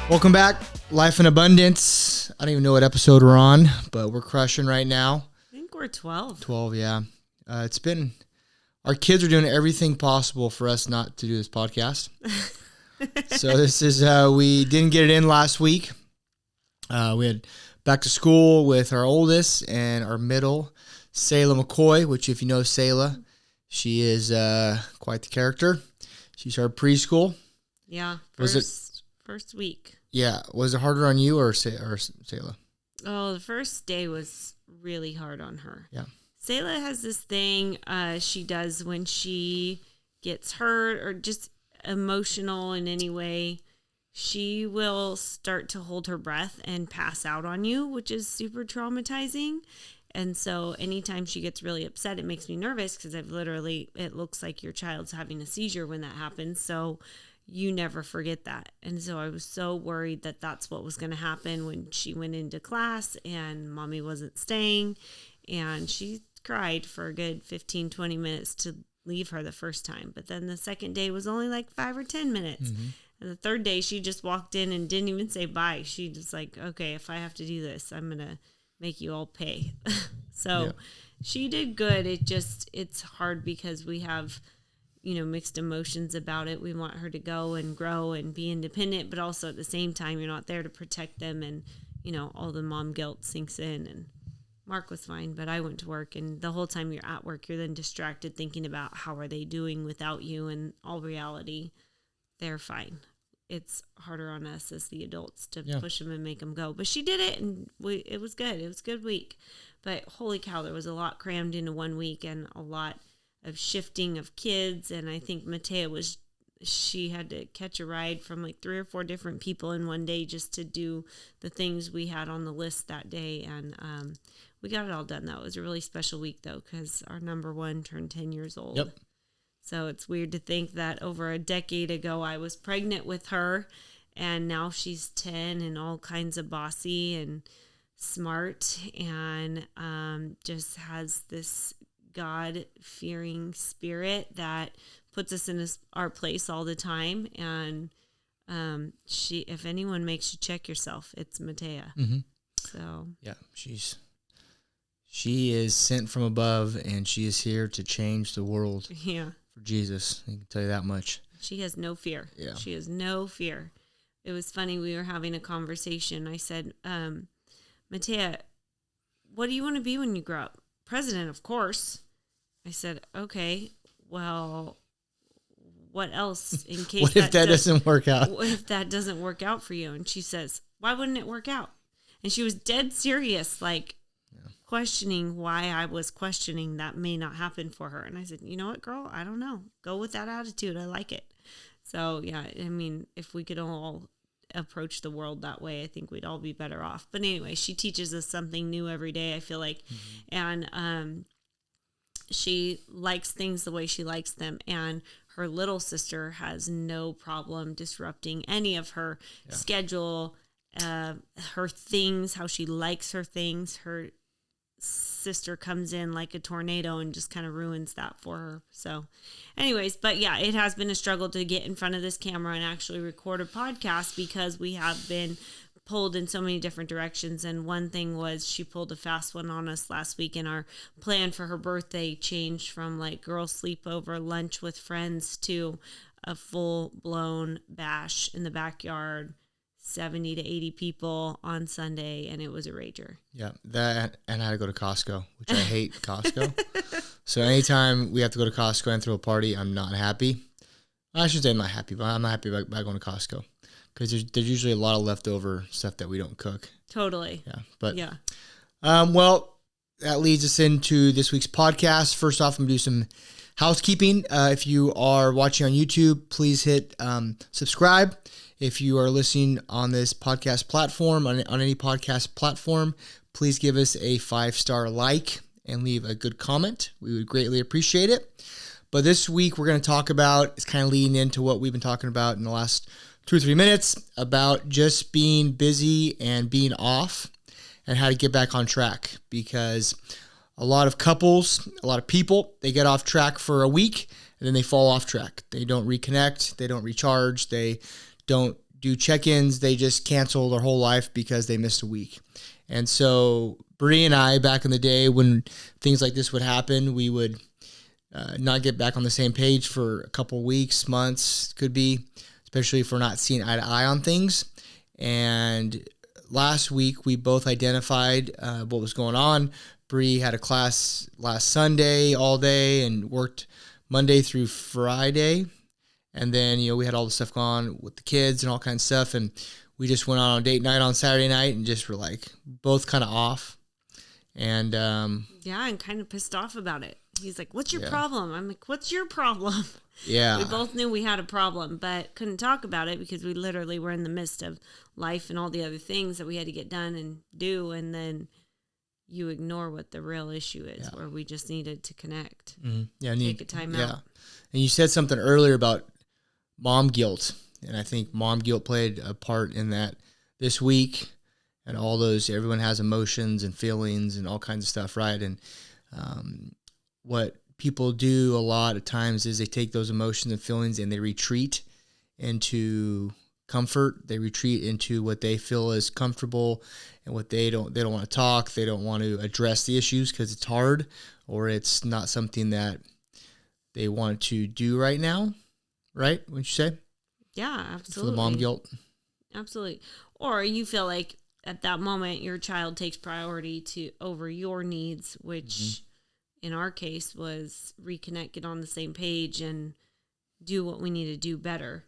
Welcome back, Life in Abundance. I don't even know what episode we're on, but we're crushing right now. I think we're 12. 12, yeah. Our kids are doing everything possible for us not to do this podcast. So this is, we didn't get it in last week. We had back to school with our oldest and our middle, Selah McCoy, which if you know Selah, she is quite the character. She started preschool. Yeah, first week. Yeah. Was it harder on you or Selah? Oh, the first day was really hard on her. Yeah. Selah has this thing she does when she gets hurt or just emotional in any way. She will start to hold her breath and pass out on you, which is super traumatizing. And so anytime she gets really upset, it makes me nervous because it looks like your child's having a seizure when that happens. So you never forget that. And so I was so worried that that's what was going to happen when she went into class and mommy wasn't staying. And she cried for a good 15, 20 minutes to leave her the first time. But then the second day was only like 5 or 10 minutes. Mm-hmm. And the third day, she just walked in and didn't even say bye. She just like, okay, if I have to do this, I'm going to make you all pay. So She did good. It's hard because we have, mixed emotions about it. We want her to go and grow and be independent, but also at the same time, you're not there to protect them. And, all the mom guilt sinks in. And Mark was fine, but I went to work. And the whole time you're at work, you're then distracted thinking about how are they doing without you. And all reality, they're fine. It's harder on us as the adults to push them and make them go. But she did it, and it was good. It was a good week. But holy cow, there was a lot crammed into 1 week and a lot of shifting of kids. And I think Matea she had to catch a ride from like 3 or 4 different people in one day just to do the things we had on the list that day. And we got it all done, though. It was a really special week, though, because our number one turned 10 years old. Yep. So it's weird to think that over a decade ago, I was pregnant with her, and now she's 10 and all kinds of bossy and smart and just has this God-fearing spirit that puts us in our place all the time. And if anyone makes you check yourself, it's Matea. Mm-hmm. So yeah, she is sent from above, and she is here to change the world. Yeah. For Jesus, I can tell you that much. She has no fear. Yeah. She has no fear. It was funny. We were having a conversation. I said, Matea, what do you want to be when you grow up? President, of course. I said, okay, well, what else in case what if that doesn't work out? What if that doesn't work out for you? And she says, why wouldn't it work out? And she was dead serious, like, questioning why I was questioning that may not happen for her. And I said, you know what, girl? I don't know. Go with that attitude. I like it. So, yeah, I mean, if we could all approach the world that way, I think we'd all be better off. But anyway, she teaches us something new every day, I feel like. Mm-hmm. And she likes things the way she likes them. And her little sister has no problem disrupting any of her schedule, her things, how she likes her things. Her sister comes in like a tornado and just kind of ruins that for her. So anyways, but yeah, it has been a struggle to get in front of this camera and actually record a podcast because we have been pulled in so many different directions. And one thing was she pulled a fast one on us last week, and our plan for her birthday changed from like girl sleepover lunch with friends to a full-blown bash in the backyard, 70 to 80 people on Sunday, and it was a rager. Yeah, that, and I had to go to Costco, which I hate Costco. So anytime we have to go to Costco and throw a party, I'm not happy. I should say I'm not happy, but I'm not happy about going to Costco because there's usually a lot of leftover stuff that we don't cook. Totally. Yeah, but yeah. Well, that leads us into this week's podcast. First off, I'm going to do some housekeeping. If you are watching on YouTube, please hit subscribe. If you are listening on this podcast platform, on any podcast platform, please give us a 5-star like and leave a good comment. We would greatly appreciate it. But this week we're going to talk about, it's kind of leading into what we've been talking about in the last 2 or 3 minutes, about just being busy and being off and how to get back on track. Because a lot of couples, a lot of people, they get off track for a week and then they fall off track. They don't reconnect, they don't recharge, they don't do check-ins, they just cancel their whole life because they missed a week. And so Bree and I, back in the day when things like this would happen, we would not get back on the same page for a couple weeks, months, could be, especially if we're not seeing eye to eye on things. And last week, we both identified what was going on. Bree had a class last Sunday all day and worked Monday through Friday. And then, we had all the stuff going on with the kids and all kinds of stuff. And we just went on a date night on Saturday night and just were like both kind of off. And and kind of pissed off about it. He's like, "What's your problem?" I'm like, "What's your problem?" Yeah. We both knew we had a problem, but couldn't talk about it because we literally were in the midst of life and all the other things that we had to get done and do. And then you ignore what the real issue is, where we just needed to connect. Mm-hmm. Yeah. Take a time out. And you said something earlier about mom guilt. And I think mom guilt played a part in that this week. And all those, everyone has emotions and feelings and all kinds of stuff, right? And what people do a lot of times is they take those emotions and feelings and they retreat into comfort. They retreat into what they feel is comfortable and what they don't want to talk. They don't want to address the issues because it's hard or it's not something that they want to do right now, right? Wouldn't you say? Yeah, absolutely. For the mom guilt. Absolutely. Or you feel like at that moment, your child takes priority over your needs, which in our case was reconnect, get on the same page and do what we need to do better.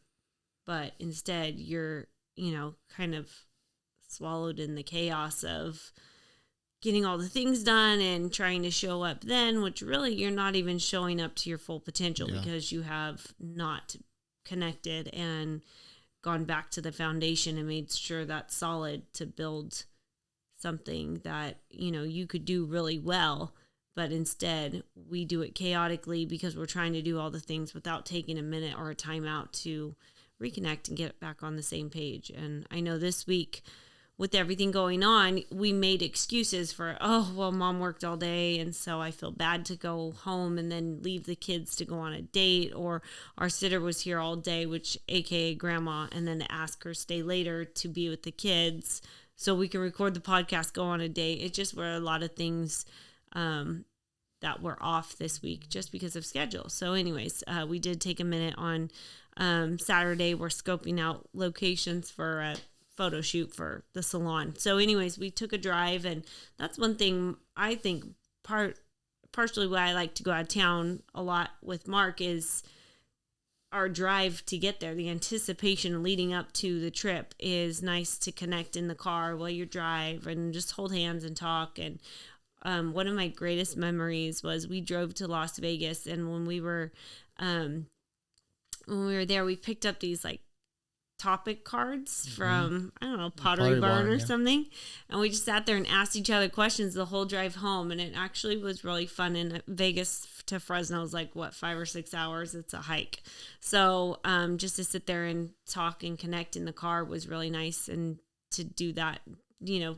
But instead you're, kind of swallowed in the chaos of getting all the things done and trying to show up then, which really you're not even showing up to your full potential because you have not connected and gone back to the foundation and made sure that's solid to build something that, you could do really well. But instead, we do it chaotically because we're trying to do all the things without taking a minute or a time out to reconnect and get back on the same page. And I know this week, with everything going on, we made excuses for, mom worked all day, and so I feel bad to go home and then leave the kids to go on a date, or our sitter was here all day, which AKA grandma, and then to ask her stay later to be with the kids so we can record the podcast, go on a date. It just were a lot of things that were off this week just because of schedule. So anyways, we did take a minute on Saturday. We're scoping out locations for a photo shoot for the salon. So anyways, we took a drive, and that's one thing I think partially why I like to go out of town a lot with Mark is our drive to get there. The anticipation leading up to the trip is nice to connect in the car while you drive and just hold hands and talk. And one of my greatest memories was we drove to Las Vegas, and when we were there, we picked up these like topic cards from, I don't know, Pottery Barn or something. And we just sat there and asked each other questions the whole drive home. And it actually was really fun. And Vegas to Fresno is like, 5 or 6 hours? It's a hike. So just to sit there and talk and connect in the car was really nice. And to do that,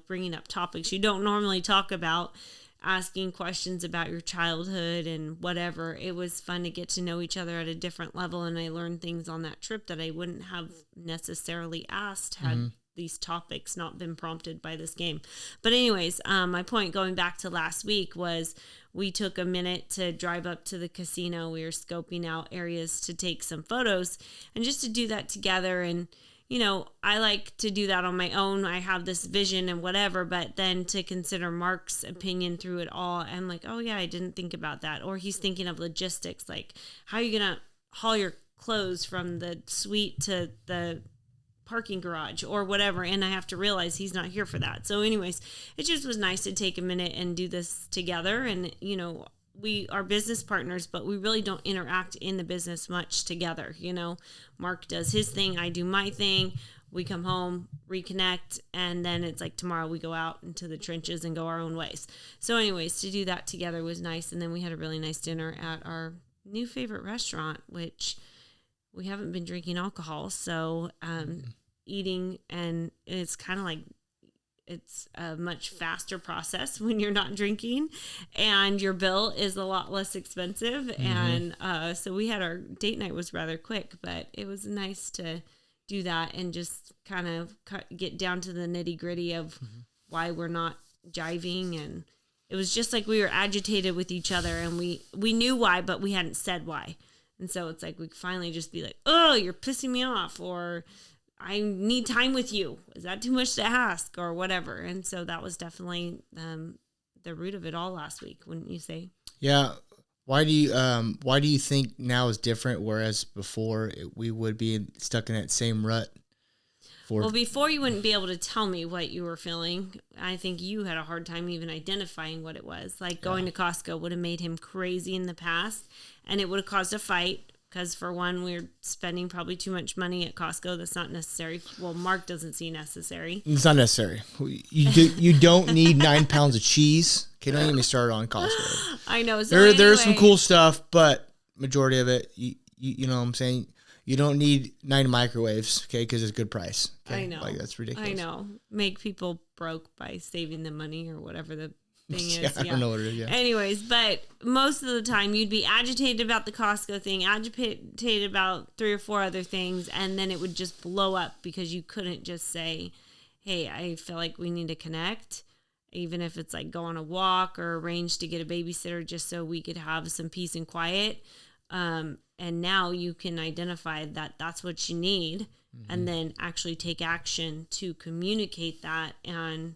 bringing up topics you don't normally talk about, asking questions about your childhood and whatever. It was fun to get to know each other at a different level, and I learned things on that trip that I wouldn't have necessarily asked had these topics not been prompted by this game. But anyways, my point going back to last week was we took a minute to drive up to the casino. We were scoping out areas to take some photos and just to do that together. And I like to do that on my own. I have this vision and whatever, but then to consider Mark's opinion through it all, I'm like, oh yeah, I didn't think about that. Or he's thinking of logistics, like how are you going to haul your clothes from the suite to the parking garage or whatever. And I have to realize he's not here for that. So anyways, it just was nice to take a minute and do this together. And, we are business partners, but we really don't interact in the business much together. Mark does his thing, I do my thing. We come home, reconnect, and then it's like tomorrow we go out into the trenches and go our own ways. So anyways, to do that together was nice. And then we had a really nice dinner at our new favorite restaurant, which we haven't been drinking alcohol. So eating, and it's kind of like, it's a much faster process when you're not drinking, and your bill is a lot less expensive. And so we had our date night was rather quick, but it was nice to do that and just kind of get down to the nitty gritty of why we're not jiving. And it was just like we were agitated with each other, and we knew why, but we hadn't said why. And so it's like we finally just be like, oh, you're pissing me off, or I need time with you. Is that too much to ask, or whatever? And so that was definitely the root of it all last week, wouldn't you say? Yeah. Why do you think now is different, whereas before we would be stuck in that same rut? Well, before you wouldn't be able to tell me what you were feeling. I think you had a hard time even identifying what it was. Like going to Costco would have made him crazy in the past, and it would have caused a fight because, for one, we're spending probably too much money at Costco that's not necessary. Well, Mark doesn't see necessary. It's not necessary. You don't need 9 pounds of cheese. Okay, don't get me started on Costco. I know. So there's some cool stuff, but majority of it, you know what I'm saying? You don't need 9 microwaves, okay, because it's a good price. Okay? I know. Like, that's ridiculous. I know. Make people broke by saving them money or whatever the thing is. I don't know what it is, yeah. Anyways, but most of the time you'd be agitated about the Costco thing, agitated about 3 or 4 other things, and then it would just blow up because you couldn't just say, hey, I feel like we need to connect, even if it's like go on a walk or arrange to get a babysitter just so we could have some peace and quiet. And now you can identify that that's what you need, and then actually take action to communicate that and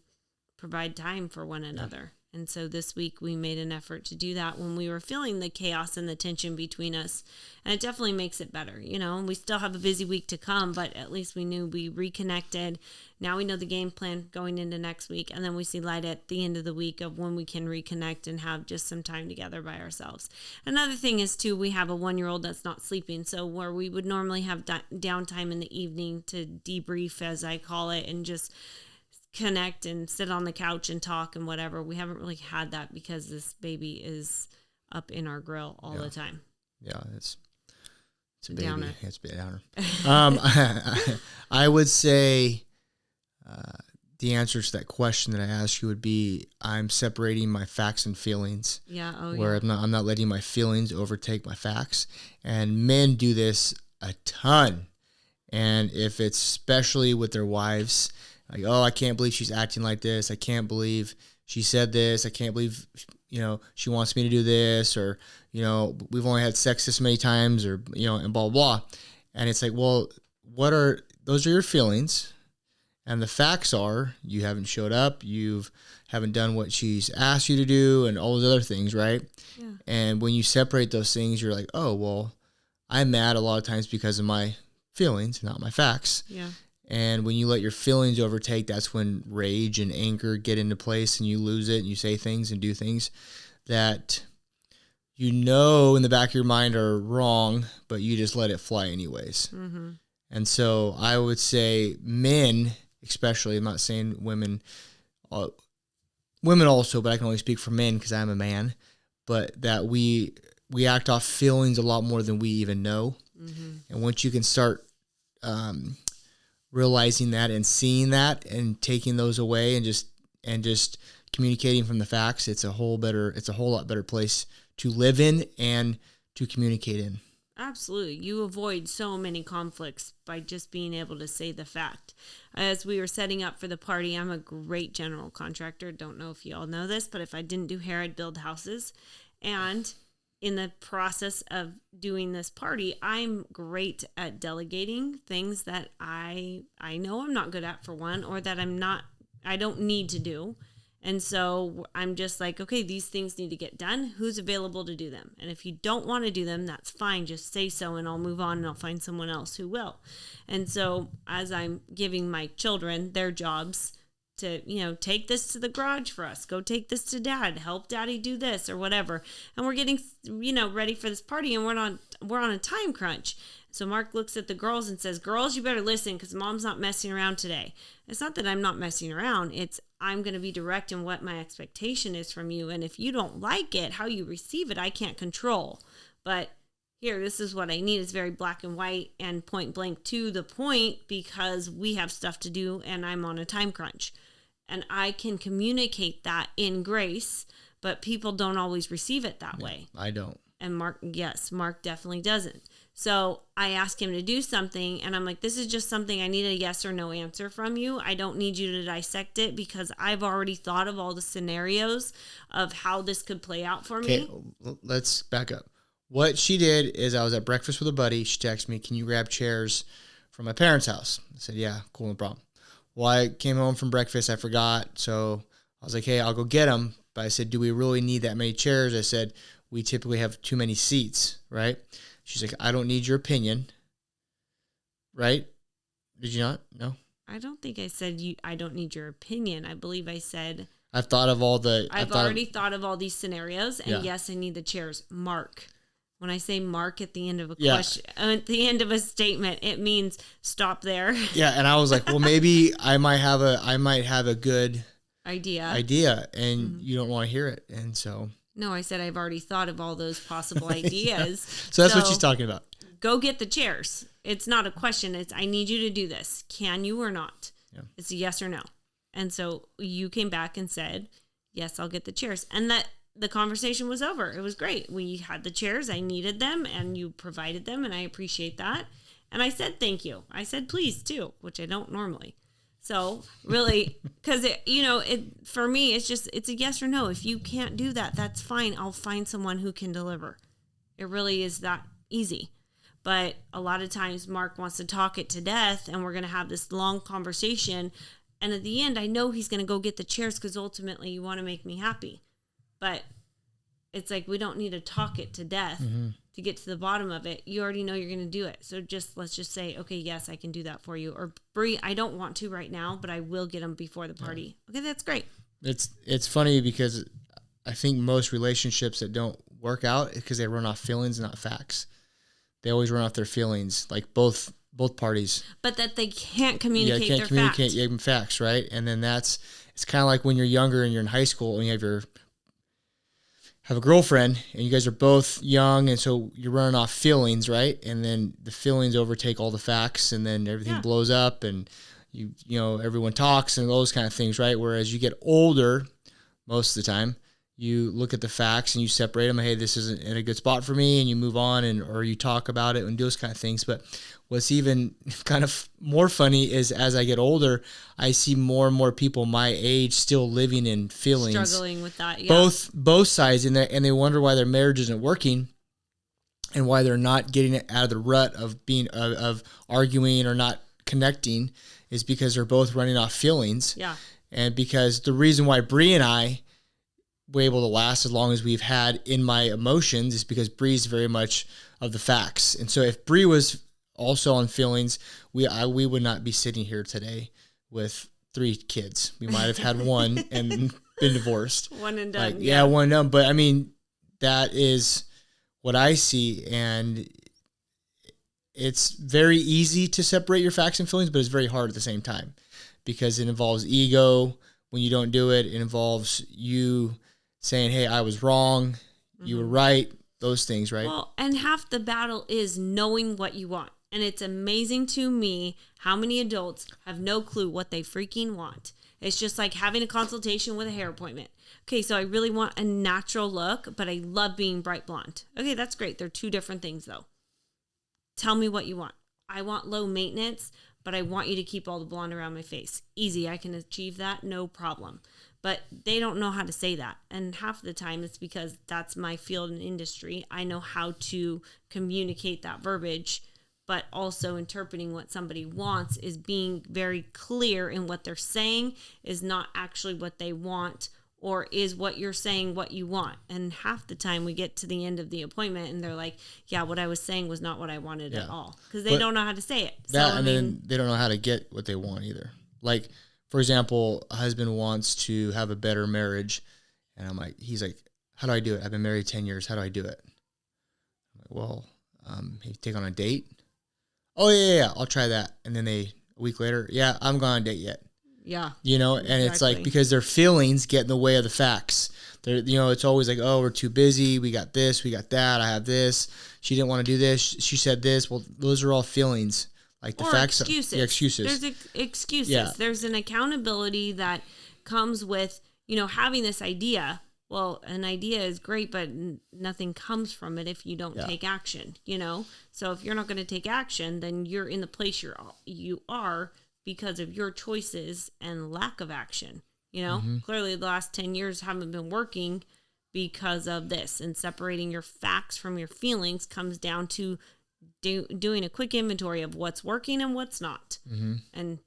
provide time for one another. And so this week we made an effort to do that when we were feeling the chaos and the tension between us. And it definitely makes it better. You know, we still have a busy week to come, but at least we knew we reconnected. Now we know the game plan going into next week. And then we see light at the end of the week of when we can reconnect and have just some time together by ourselves. Another thing is, too, we have a 1-year-old that's not sleeping. So where we would normally have downtime in the evening to debrief, as I call it, and just connect and sit on the couch and talk and whatever. We haven't really had that because this baby is up in our grill all the time. Yeah, it's a baby. Downer. It's a bit downer. I would say the answer to that question that I asked you would be I'm separating my facts and feelings. Yeah. Where I'm not letting my feelings overtake my facts. And men do this a ton. And if it's especially with their wives, like, oh, I can't believe she's acting like this. I can't believe she said this. I can't believe, she wants me to do this, or, we've only had sex this many times, or, and blah, blah, blah. And it's like, well, those are your feelings. And the facts are you haven't showed up. You haven't done what she's asked you to do, and all those other things, right? Yeah. And when you separate those things, you're like, oh, well, I'm mad a lot of times because of my feelings, not my facts. Yeah. And when you let your feelings overtake, that's when rage and anger get into place, and you lose it, and you say things and do things that in the back of your mind are wrong, but you just let it fly anyways. Mm-hmm. And so I would say men, especially, I'm not saying women also, but I can only speak for men because I'm a man, but that we act off feelings a lot more than we even know. Mm-hmm. And once you can start realizing that and seeing that and taking those away and just communicating from the facts, it's a whole lot better place to live in and to communicate in. Absolutely. You avoid so many conflicts by just being able to say the fact. As we were setting up for the party, I'm a great general contractor. Don't know if you all know this, but if I didn't do hair, I'd build houses. And in the process of doing this party, I'm great at delegating things that I know I'm not good at, for one, or that I don't need to do. And so I'm just like, okay, these things need to get done. Who's available to do them? And if you don't want to do them, that's fine. Just say so, and I'll move on, and I'll find someone else who will. And so as I'm giving my children their jobs to, take this to the garage for us, go take this to dad, help daddy do this or whatever. And we're getting, ready for this party, and we're on a time crunch. So Mark looks at the girls and says, girls, you better listen because mom's not messing around today. It's not that I'm not messing around. It's I'm going to be direct in what my expectation is from you. And if you don't like it, how you receive it, I can't control. But here, this is what I need. It's very black and white and point blank to the point because we have stuff to do and I'm on a time crunch. And I can communicate that in grace, but people don't always receive it that way. I don't. And Mark definitely doesn't. So I asked him to do something, and I'm like, this is just something I need a yes or no answer from you. I don't need you to dissect it because I've already thought of all the scenarios of how this could play out for me. Okay, let's back up. What she did is I was at breakfast with a buddy. She texted me, can you grab chairs from my parents' house? I said, yeah, cool, no problem. Well, I came home from breakfast. I forgot. So I was like, hey, I'll go get them. But I said, do we really need that many chairs? I said, we typically have too many seats, right? She's like, I don't need your opinion, right? Did you not? No? I don't think I said I don't need your opinion. I believe I said I've thought of all the... I've already thought of all these scenarios, and yes, I need the chairs. Mark. When I say mark at the end of a question, at the end of a statement, it means stop there. Yeah, and I was like, well, maybe I might have a good idea, and you don't want to hear it, and so... No, I said I've already thought of all those possible ideas. So that's what she's talking about. Go get the chairs. It's not a question. It's I need you to do this. Can you or not? Yeah. It's a yes or no. And so you came back and said, yes, I'll get the chairs. And that the conversation was over. It was great. We had the chairs. I needed them and you provided them. And I appreciate that. And I said, thank you. I said, please too, which I don't normally. So really, because for me, it's a yes or no. If you can't do that, that's fine. I'll find someone who can deliver. It really is that easy. But a lot of times Mark wants to talk it to death and we're going to have this long conversation. And at the end, I know he's going to go get the chairs because ultimately you want to make me happy. But it's like, we don't need to talk it to death to get to the bottom of it. You already know you're going to do it. So let's just say, okay, yes, I can do that for you. Or Bree, I don't want to right now, but I will get them before the party. Yeah. Okay, that's great. It's funny because I think most relationships that don't work out is because they run off feelings, not facts. They always run off their feelings, like both parties. But that they can't communicate their facts. Yeah, facts, right? And then it's kind of like when you're younger and you're in high school and you have a girlfriend and you guys are both young and so you're running off feelings, right? And then the feelings overtake all the facts and then everything blows up and you everyone talks and those kind of things, right? Whereas you get older, most of the time, you look at the facts and you separate them. Hey, this isn't in a good spot for me, and you move on, or you talk about it and do those kind of things. But what's even kind of more funny is as I get older, I see more and more people my age still living in feelings, struggling with that. Yeah. Both sides, and they wonder why their marriage isn't working, and why they're not getting it out of the rut of being of arguing or not connecting, is because they're both running off feelings. Yeah, and because the reason why Bree and I were able to last as long as we've had in my emotions is because Bree's very much of the facts. And so if Bree was also on feelings, we would not be sitting here today with 3 kids. We might have had one and been divorced. One and done. One and done. But I mean, that is what I see. And it's very easy to separate your facts and feelings, but it's very hard at the same time because it involves ego. When you don't do it, it involves you saying, hey, I was wrong, you were right, those things, right? Well, and half the battle is knowing what you want. And it's amazing to me how many adults have no clue what they freaking want. It's just like having a consultation with a hair appointment. Okay, so I really want a natural look, but I love being bright blonde. Okay, that's great. They're 2 different things, though. Tell me what you want. I want low maintenance, but I want you to keep all the blonde around my face. Easy, I can achieve that, no problem. But they don't know how to say that. And half the time it's because that's my field and industry. I know how to communicate that verbiage, but also interpreting what somebody wants is being very clear in what they're saying is not actually what they want, or is what you're saying what you want. And half the time we get to the end of the appointment and they're like, yeah, what I was saying was not what I wanted at all. Because they don't know how to say it. Then they don't know how to get what they want either. Like, for example, a husband wants to have a better marriage. And he's like, how do I do it? I've been married 10 years. How do I do it? I'm like, well, you take on a date. Oh, yeah, I'll try that. And then a week later, yeah, I haven't gone on a date yet. Yeah. And it's like, because their feelings get in the way of the facts. It's always like, oh, we're too busy. We got this, we got that. I have this. She didn't want to do this. She said this. Well, those are all feelings. Like the facts. Excuses. Yeah, excuses. There's excuses. Yeah. There's an accountability that comes with, having this idea. Well, an idea is great, but nothing comes from it if you don't take action, you know? So if you're not going to take action, then you're in the place you are because of your choices and lack of action, you know? Clearly the last 10 years haven't been working because of this, and separating your facts from your feelings comes down to doing a quick inventory of what's working and what's not. And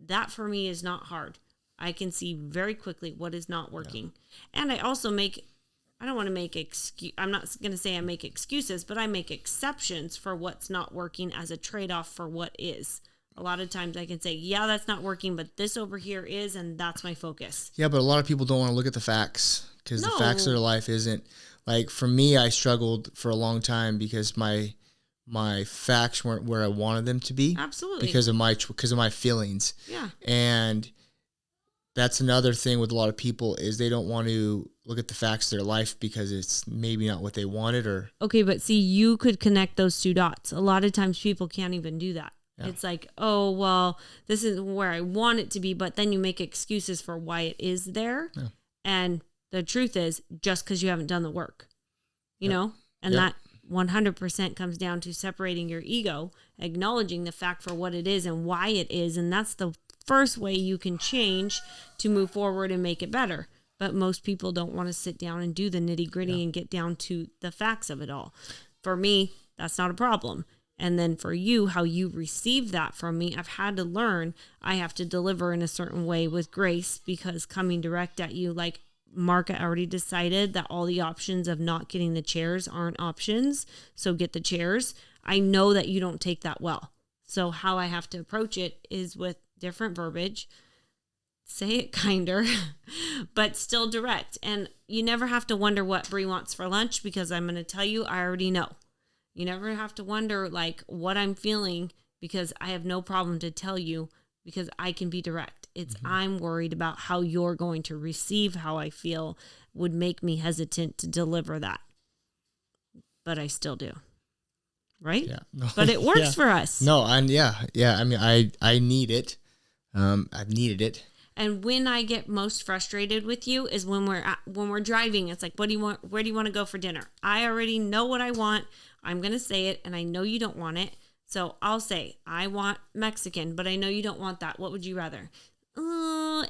that for me is not hard. I can see very quickly what is not working. And I also I don't want to make I'm not going to say I make excuses, but I make exceptions for what's not working as a trade-off for what is. A lot of times I can say, yeah, that's not working, but this over here is, and that's my focus. Yeah, but a lot of people don't want to look at the facts because the facts of their life isn't. Like for me, I struggled for a long time because my facts weren't where I wanted them to be. Absolutely. Because of my feelings. Yeah. And that's another thing with a lot of people is they don't want to look at the facts of their life because it's maybe not what they wanted or. Okay, but see, you could connect those two dots. A lot of times people can't even do that. Yeah. It's like, oh, well, this is where I want it to be, but then you make excuses for why it is there. Yeah. And the truth is just because you haven't done the work, you know, and that 100% comes down to separating your ego, acknowledging the fact for what it is and why it is. And that's the first way you can change to move forward and make it better. But most people don't want to sit down and do the nitty gritty and get down to the facts of it all. For me, that's not a problem. And then for you, how you receive that from me, I've had to learn I have to deliver in a certain way with grace, because coming direct at you, like Mark already decided that all the options of not getting the chairs aren't options. So get the chairs. I know that you don't take that well. So how I have to approach it is with different verbiage, say it kinder, but still direct. And you never have to wonder what Bree wants for lunch, because I'm going to tell you, I already know. You never have to wonder like what I'm feeling, because I have no problem to tell you, because I can be direct. It's I'm worried about how you're going to receive how I feel would make me hesitant to deliver that. But I still do. Right? Yeah. No, but it works for us. No, and yeah. I mean, I need it. I've needed it. And when I get most frustrated with you is when we're driving. It's like, what do you want? Where do you want to go for dinner? I already know what I want. I'm going to say it, and I know you don't want it. So I'll say, I want Mexican, but I know you don't want that. What would you rather?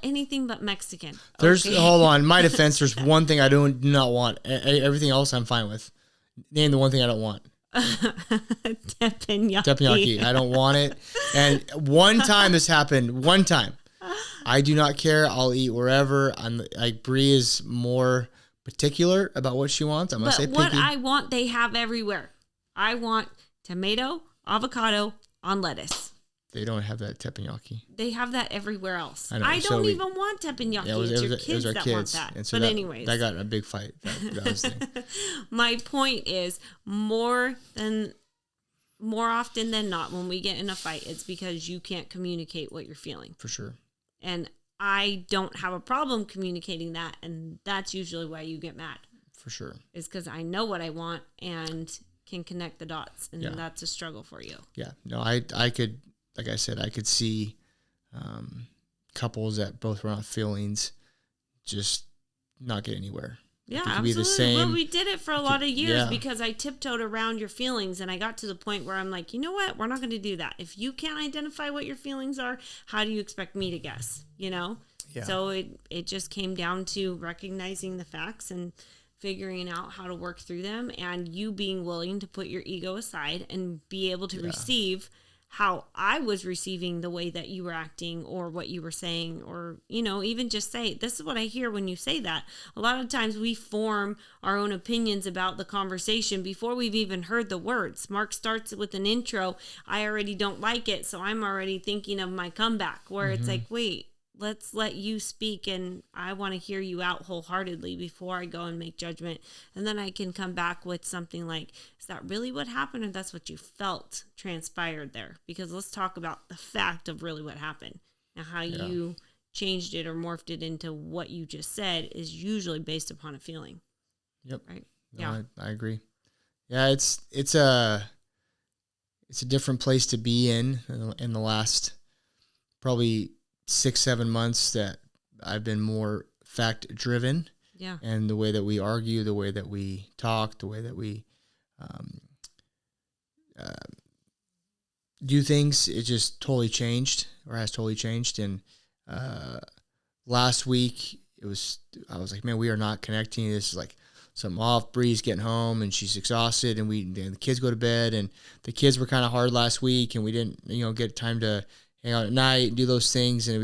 Anything but Mexican. Hold on. My defense, there's one thing I do not want. Everything else I'm fine with. Name the one thing I don't want. Teppanyaki. I don't want it. And one time this happened. One time. I do not care. I'll eat wherever. Bree is more particular about what she wants. I'm going to say picky. What I want, they have everywhere. I want tomato, avocado on lettuce. They don't have that teppanyaki. They have that everywhere else. I don't even want teppanyaki. Yeah, it's your kids that want that. And so anyways. That got in a big fight. That was the thing. My point is, more often than not, when we get in a fight, it's because you can't communicate what you're feeling. For sure. And I don't have a problem communicating that. And that's usually why you get mad. For sure. Is because I know what I want and can connect the dots. And that's a struggle for you. Yeah. No, I could... Like I said, I could see couples that both were on feelings just not get anywhere. Yeah, absolutely. Be the same. Well, we did it for a lot of years because I tiptoed around your feelings, and I got to the point where I'm like, you know what? We're not going to do that. If you can't identify what your feelings are, how do you expect me to guess? You know? Yeah. So it just came down to recognizing the facts and figuring out how to work through them, and you being willing to put your ego aside and be able to receive how I was receiving the way that you were acting or what you were saying, or, you know, even just say, this is what I hear when you say that. A lot of times we form our own opinions about the conversation before we've even heard the words. Mark starts with an intro. I already don't like it. So I'm already thinking of my comeback where it's like, wait, let's let you speak, and I want to hear you out wholeheartedly before I go and make judgment. And then I can come back with something like, is that really what happened, or that's what you felt transpired there? Because let's talk about the fact of really what happened. Now, how you changed it or morphed it into what you just said is usually based upon a feeling. Yep. Right. No, I agree. Yeah, it's a different place to be in the last probably 6-7 months that I've been more fact driven. Yeah. And the way that we argue, the way that we talk, the way that we uh, do things, it just totally changed, or has totally changed. And last week, I was like, man, we are not connecting. This is like something off. Bree's getting home and she's exhausted, and the kids go to bed, and the kids were kind of hard last week, and we didn't, get time to hang out at night and do those things. And it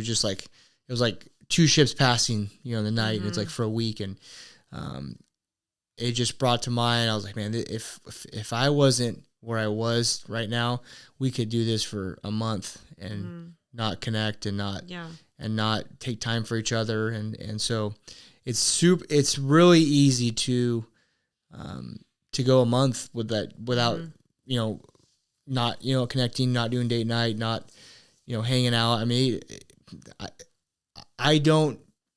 was like two ships passing, in the night, and it's like for a week. And it just brought to mind, I was like, man, if I wasn't where I was right now, we could do this for a month and not connect and not take time for each other. And so it's really easy to go a month without, not, connecting, not doing date night, not, hanging out. I mean,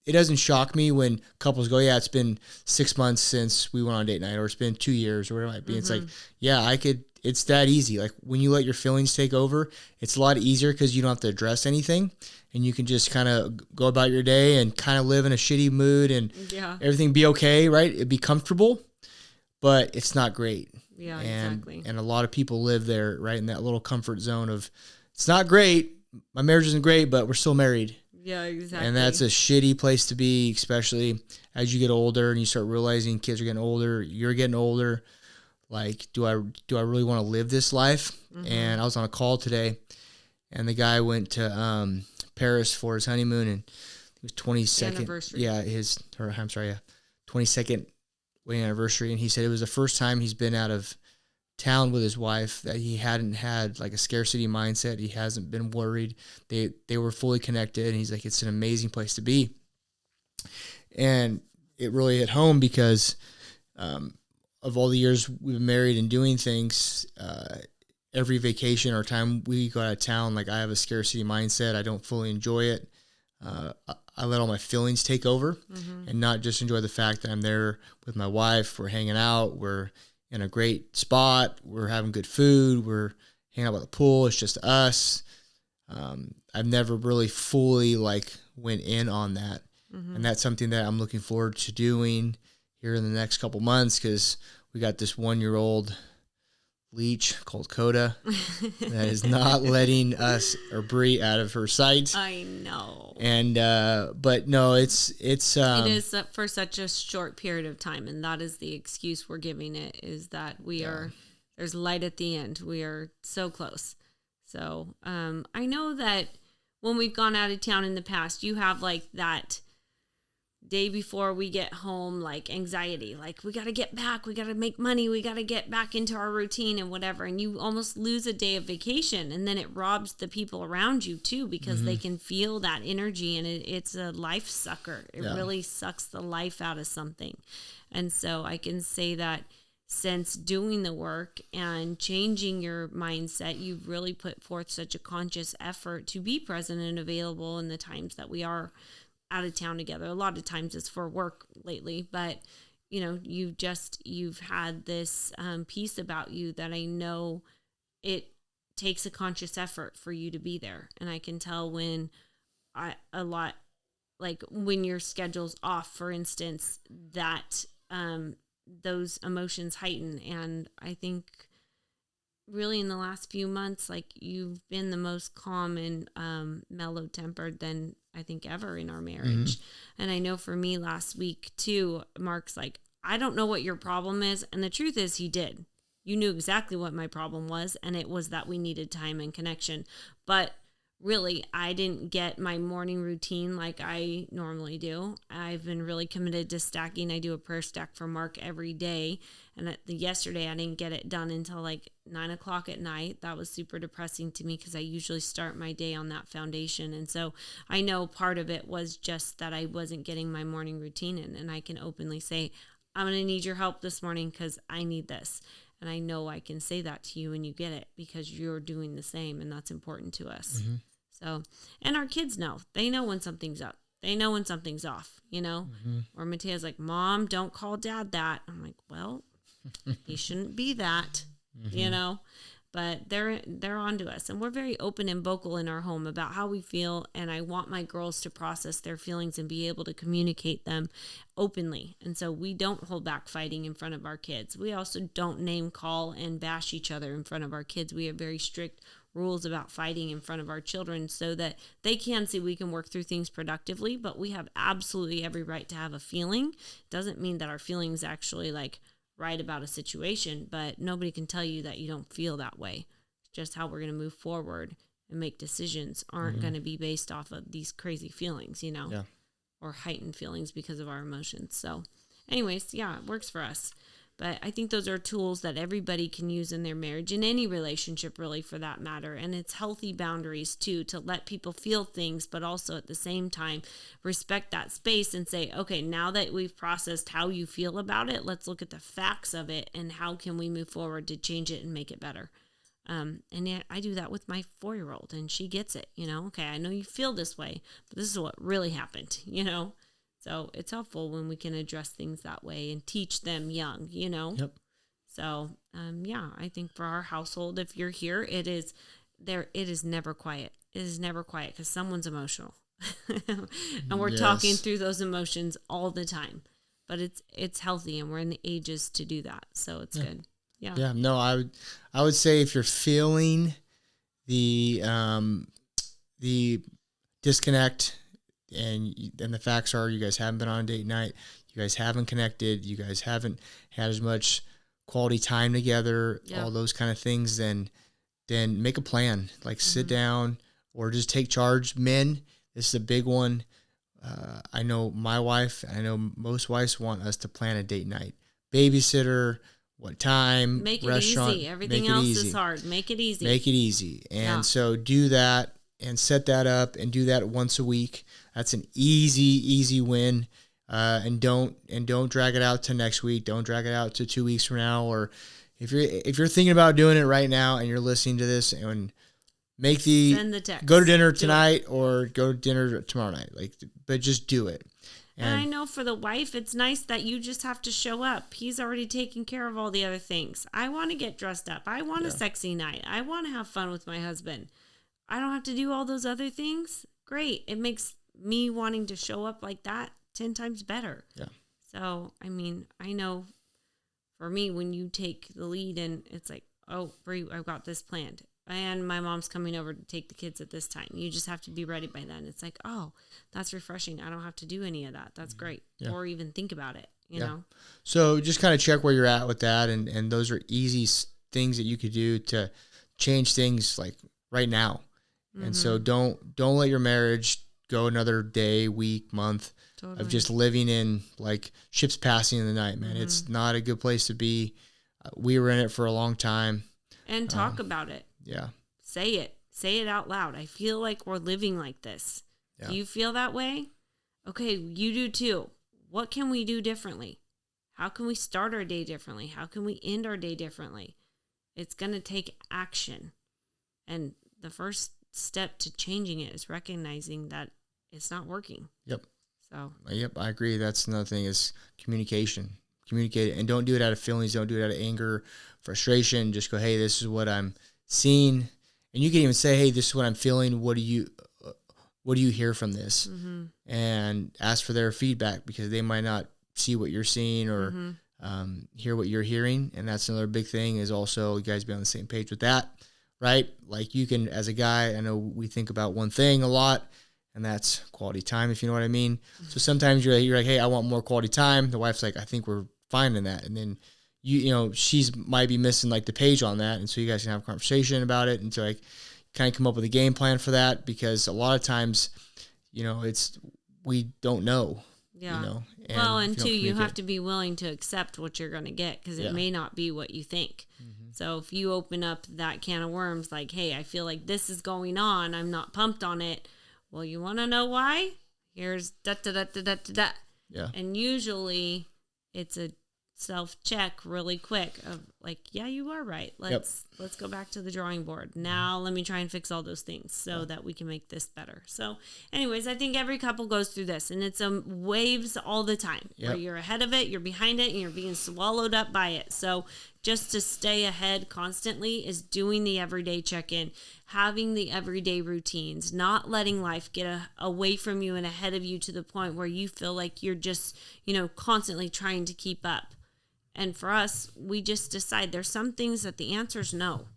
it doesn't shock me when couples go, yeah, it's been 6 months since we went on date night, or it's been 2 years, or whatever it might be. It's like, yeah, it's that easy. Like when you let your feelings take over, it's a lot easier because you don't have to address anything, and you can just kind of go about your day and kind of live in a shitty mood, and everything be okay, right? It'd be comfortable, but it's not great. Yeah, exactly. And a lot of people live there, right, in that little comfort zone of, it's not great, my marriage isn't great, but we're still married. Yeah, exactly. And that's a shitty place to be, especially as you get older and you start realizing kids are getting older, you're getting older. Like, do I really want to live this life? And I was on a call today, and the guy went to Paris for his honeymoon, and it was 22nd. Anniversary. Yeah, 22nd wedding anniversary, and he said it was the first time he's been out of town with his wife that he hadn't had like a scarcity mindset. He hasn't been worried. They were fully connected, and he's like, it's an amazing place to be. And it really hit home because of all the years we've been married and doing things, every vacation or time we go out of town, like I have a scarcity mindset. I don't fully enjoy it. I let all my feelings take over and not just enjoy the fact that I'm there with my wife. We're hanging out. We're in a great spot. We're having good food. We're hanging out by the pool. It's just us. I've never really fully went in on that. And that's something that I'm looking forward to doing here in the next couple months, because we got this 1-year-old leech called Coda that is not letting us or Bree out of her sight. I know. And but no, it is for such a short period of time, and that is the excuse we're giving it, is that there's light at the end. We are so close. So I know that when we've gone out of town in the past, you have that day before we get home, anxiety, we got to get back, we got to make money, we got to get back into our routine and whatever. And you almost lose a day of vacation, and then it robs the people around you too, because they can feel that energy, and it's a life sucker. It really sucks the life out of something. And so I can say that since doing the work and changing your mindset, you've really put forth such a conscious effort to be present and available in the times that we are out of town together. A lot of times it's for work lately, but you've had this piece about you that I know it takes a conscious effort for you to be there. And I can tell when when your schedule's off, for instance, that those emotions heighten. And I think really in the last few months, you've been the most calm and mellow tempered than I think ever in our marriage. And I know for me last week too, Mark's I don't know what your problem is. And the truth is he did. You knew exactly what my problem was. And it was that we needed time and connection. But really, I didn't get my morning routine like I normally do. I've been really committed to stacking. I do a prayer stack for Mark every day. And yesterday, I didn't get it done until 9 o'clock at night. That was super depressing to me because I usually start my day on that foundation. And so I know part of it was just that I wasn't getting my morning routine in. And I can openly say, I'm going to need your help this morning because I need this. And I know I can say that to you and you get it because you're doing the same, and that's important to us. So, and our kids know. They know when something's up. They know when something's off, Or Matea's like, Mom, don't call Dad that. I'm like, well, he shouldn't be that, but they're onto us, and we're very open and vocal in our home about how we feel, and I want my girls to process their feelings and be able to communicate them openly. And so we don't hold back fighting in front of our kids. We also don't name call and bash each other in front of our kids. We have very strict rules about fighting in front of our children so that they can see we can work through things productively, but we have absolutely every right to have a feeling. Doesn't mean that our feelings actually like right about a situation, but nobody can tell you that you don't feel that way. Just how we're going to move forward and make decisions aren't going to be based off of these crazy feelings, or heightened feelings because of our emotions. So anyways, yeah, it works for us. But I think those are tools that everybody can use in their marriage, in any relationship really for that matter. And it's healthy boundaries too, to let people feel things, but also at the same time respect that space and say, okay, now that we've processed how you feel about it, let's look at the facts of it and how can we move forward to change it and make it better. And yet I do that with my 4-year-old, and she gets it, okay, I know you feel this way, but this is what really happened, So it's helpful when we can address things that way and teach them young, Yep. So, I think for our household, if you're here, it is never quiet. It is never quiet because someone's emotional. And we're talking through those emotions all the time. But it's healthy, and we're in the ages to do that. So it's good. Yeah. Yeah. No, I would say if you're feeling the disconnect, and the facts are you guys haven't been on a date night, you guys haven't connected, you guys haven't had as much quality time together, all those kind of things, then make a plan. Like sit down or just take charge. Men, this is a big one. I know my wife, I know most wives want us to plan a date night. Babysitter, what time, make it restaurant. Easy. Everything else is hard. Make it easy. Make it easy. And so do that and set that up and do that once a week. That's an easy win. And don't drag it out to next week. Don't drag it out to 2 weeks from now. Or if you're thinking about doing it right now and you're listening to this, and send the text. Go to dinner tonight or go to dinner tomorrow night. But just do it. And I know for the wife, it's nice that you just have to show up. He's already taking care of all the other things. I want to get dressed up. I want a sexy night. I want to have fun with my husband. I don't have to do all those other things. Great. It makes me wanting to show up like that 10 times better. Yeah. So, I mean, I know for me, when you take the lead and it's like, oh, Bree, I've got this planned, and my mom's coming over to take the kids at this time. You just have to be ready by then. It's like, oh, that's refreshing. I don't have to do any of that. That's great. Yeah. Or even think about it, you know? So just kind of check where you're at with that. And those are easy things that you could do to change things like right now. And so don't let your marriage go another day, week, month of just living in like ships passing in the night, man. It's not a good place to be. We were in it for a long time. And talk about it. Yeah. Say it. Say it out loud. I feel like we're living like this. Yeah. Do you feel that way? Okay, you do too. What can we do differently? How can we start our day differently? How can we end our day differently? It's going to take action. And the first step to changing it is recognizing that it's not working. Yep. So. Yep, I agree. That's another thing is communication. Communicate it, and don't do it out of feelings. Don't do it out of anger, frustration. Just go, hey, this is what I'm seeing, and you can even say, hey, this is what I'm feeling. What do you hear from this? And ask for their feedback, because they might not see what you're seeing or hear what you're hearing. And that's another big thing is also you guys be on the same page with that, right? Like you can, as a guy, I know we think about one thing a lot, and that's quality time, if you know what I mean. So sometimes you're like, hey, I want more quality time. The wife's like, I think we're fine in that. And then you know, she's might be missing like the page on that. And so you guys can have a conversation about it. And so like kind of come up with a game plan for that, because a lot of times, you know, we don't know. Yeah. You know, and two, you have to be willing to accept what you're going to get, because it may not be what you think. So if you open up that can of worms, like, hey, I feel like this is going on, I'm not pumped on it. Well, you want to know why? Here's da-da-da-da-da-da. Yeah. And usually it's a self-check really quick of like, yeah, you are right. Let's go back to the drawing board. Now let me try and fix all those things so that we can make this better. So anyways, I think every couple goes through this, and it's waves all the time where you're ahead of it, you're behind it, and you're being swallowed up by it. So just to stay ahead constantly is doing the everyday check-in, having the everyday routines, not letting life get away from you and ahead of you to the point where you feel like you're just, constantly trying to keep up. And for us, we just decide there's some things that the answer is no.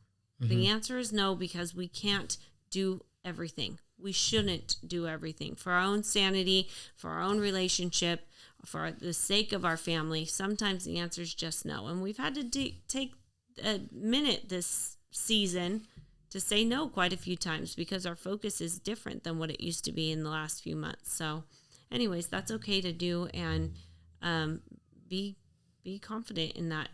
Mm-hmm. The answer is no, because we can't do everything. We shouldn't do everything. For our own sanity, for our own relationship, for the sake of our family, sometimes the answer is just no. And we've had to take a minute this season to say no quite a few times because our focus is different than what it used to be in the last few months. So anyways, that's okay to do, and be confident in that,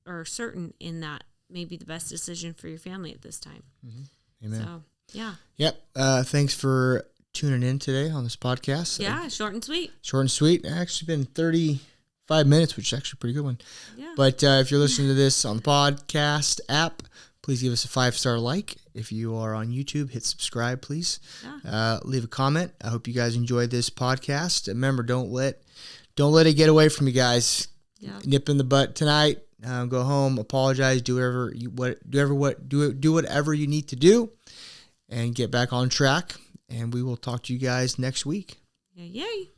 or certain in that may be the best decision for your family at this time. Mm-hmm. Amen. So, yeah. Yep. Thanks for tuning in today on this podcast. Yeah, short and sweet. Short and sweet. It's actually been 35 minutes, which is actually a pretty good one. Yeah. But if you're listening to this on the podcast app, please give us a 5-star like. If you are on YouTube, hit subscribe, please. Yeah. Leave a comment. I hope you guys enjoyed this podcast. Remember, don't let it get away from you guys. Yeah. Nip in the butt tonight. Go home, apologize, do whatever you need to do, and get back on track. And we will talk to you guys next week. Yay.